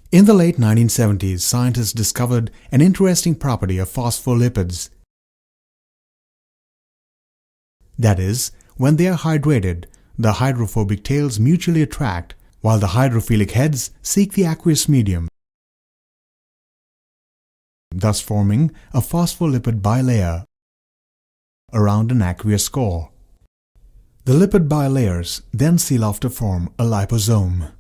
In the late 1970s, scientists discovered an interesting property of phospholipids. That is, when they are hydrated, the hydrophobic tails mutually attract, while the hydrophilic heads seek the aqueous medium, thus forming a phospholipid bilayer around an aqueous core. The lipid bilayers then seal off to form a liposome.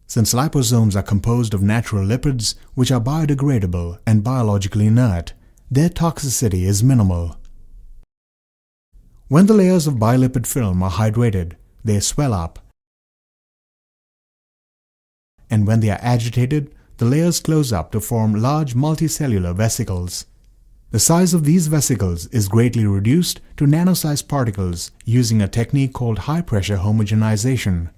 Since liposomes are composed of natural lipids which are biodegradable and biologically inert, their toxicity is minimal. When the layers of bilipid film are hydrated, they swell up, and when they are agitated, the layers close up to form large multicellular vesicles. The size of these vesicles is greatly reduced to nano-sized particles using a technique called high-pressure homogenization.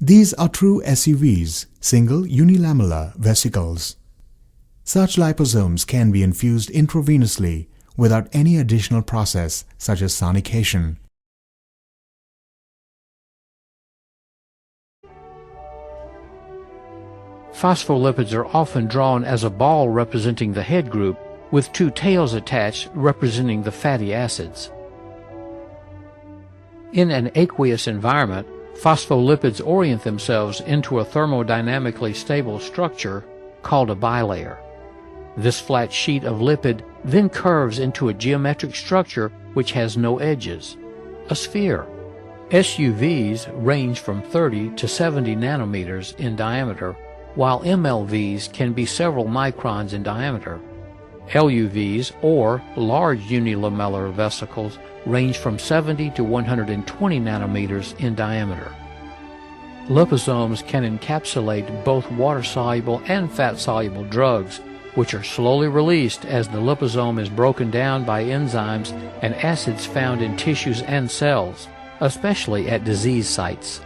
These are true SUVs, single unilamellar vesicles. Such liposomes can be infused intravenously without any additional process such as sonication. Phospholipids are often drawn as a ball representing the head group, with two tails attached representing the fatty acids. In an aqueous environment, phospholipids orient themselves into a thermodynamically stable structure called a bilayer. This flat sheet of lipid then curves into a geometric structure which has no edges, a sphere. SUVs range from 30 to 70 nanometers in diameter, while MLVs can be several microns in diameter. LUVs, or large unilamellar vesicles, range from 70 to 120 nanometers in diameter. Liposomes can encapsulate both water-soluble and fat-soluble drugs, which are slowly released as the liposome is broken down by enzymes and acids found in tissues and cells, especially at disease sites.